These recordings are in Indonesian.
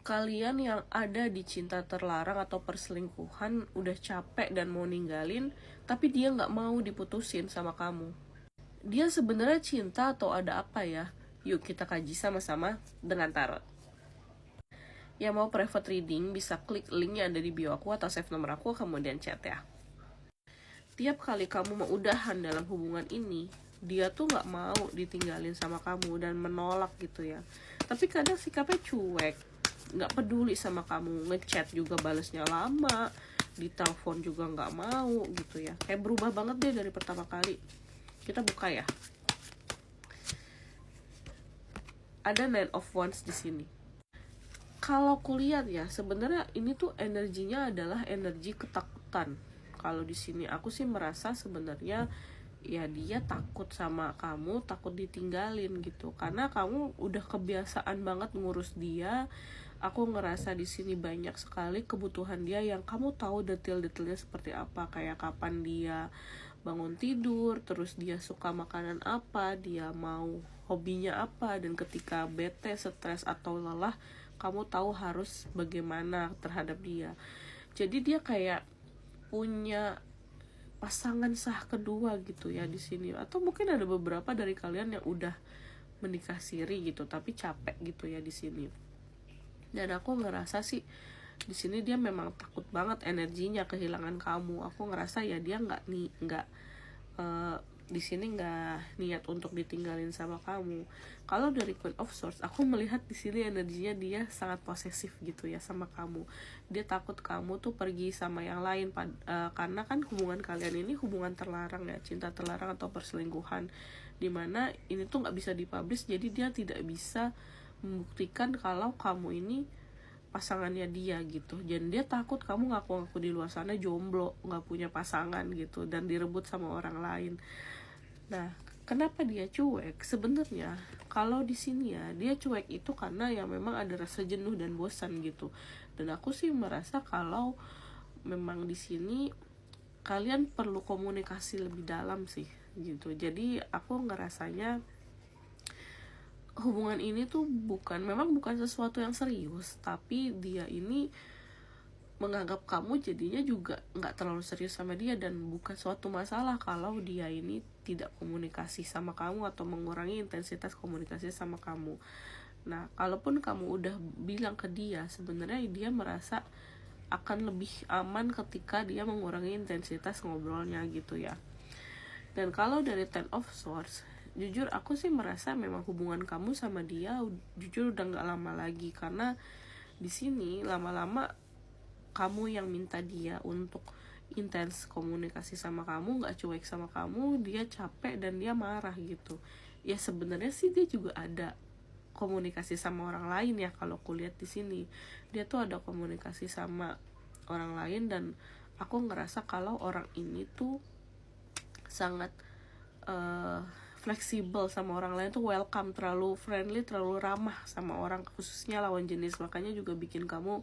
kalian yang ada di cinta terlarang atau perselingkuhan udah capek dan mau ninggalin, tapi dia nggak mau diputusin sama kamu. Dia sebenarnya cinta atau ada apa ya? Yuk kita kaji sama-sama dengan tarot. Yang mau private reading bisa klik link yang ada di bio aku atau save nomor aku kemudian chat ya. Tiap kali kamu mau udahan dalam hubungan ini, dia tuh nggak mau ditinggalin sama kamu dan menolak gitu ya. Tapi kadang sikapnya cuek, nggak peduli sama kamu, ngechat juga balesnya lama, di telepon juga nggak mau gitu ya. Kayak berubah banget deh dari pertama kali. Kita buka ya. Ada Nine of Wands di sini. Kalau kulihat ya, sebenarnya ini tuh energinya adalah energi ketakutan. Kalau di sini aku sih merasa sebenarnya ya dia takut sama kamu, takut ditinggalin gitu. Karena kamu udah kebiasaan banget ngurus dia. Aku ngerasa di sini banyak sekali kebutuhan dia yang kamu tahu detail-detailnya seperti apa, kayak kapan dia bangun tidur, terus dia suka makanan apa, dia mau hobinya apa, dan ketika bete, stres atau lelah, kamu tahu harus bagaimana terhadap dia. Jadi dia kayak punya pasangan sah kedua gitu ya di sini, atau mungkin ada beberapa dari kalian yang udah menikah siri gitu tapi capek gitu ya di sini. Dan aku ngerasa sih di sini dia memang takut banget energinya kehilangan kamu. Aku ngerasa ya dia nggak di sini nggak niat untuk ditinggalin sama kamu. Kalau dari Queen of Swords, aku melihat di sini energinya dia sangat posesif gitu ya sama kamu. Dia takut kamu tuh pergi sama yang lain, karena kan hubungan kalian ini hubungan terlarang ya, cinta terlarang atau perselingkuhan, dimana ini tuh nggak bisa dipublish. Jadi dia tidak bisa membuktikan kalau kamu ini pasangannya dia gitu. Dan dia takut kamu ngaku-ngaku di luar sana jomblo, nggak punya pasangan gitu, dan direbut sama orang lain. Nah, kenapa dia cuek? Sebenarnya kalau di sini ya, dia cuek itu karena ya memang ada rasa jenuh dan bosan gitu. Dan aku sih merasa kalau memang di sini kalian perlu komunikasi lebih dalam sih gitu. Jadi aku ngerasanya hubungan ini tuh memang bukan sesuatu yang serius, tapi dia ini menganggap kamu jadinya juga nggak terlalu serius sama dia, dan bukan suatu masalah kalau dia ini tidak komunikasi sama kamu atau mengurangi intensitas komunikasi sama kamu. Nah, kalaupun kamu udah bilang ke dia, sebenarnya dia merasa akan lebih aman ketika dia mengurangi intensitas ngobrolnya gitu ya. Dan kalau dari Ten of Swords, jujur aku sih merasa memang hubungan kamu sama dia jujur udah nggak lama lagi, karena di sini lama-lama kamu yang minta dia untuk intens komunikasi sama kamu, nggak cuek sama kamu, dia capek dan dia marah gitu. Ya sebenarnya sih dia juga ada komunikasi sama orang lain ya, kalau kulihat di sini dia tuh ada komunikasi sama orang lain, dan aku ngerasa kalau orang ini tuh sangat fleksibel sama orang lain, tuh welcome, terlalu friendly, terlalu ramah sama orang, khususnya lawan jenis. Makanya juga bikin kamu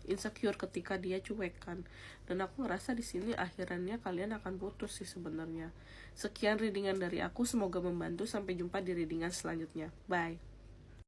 insecure ketika dia cuek kan. Dan aku ngerasa di sini akhirannya kalian akan putus sih sebenarnya. Sekian readingan dari aku, semoga membantu. Sampai jumpa di readingan selanjutnya. Bye.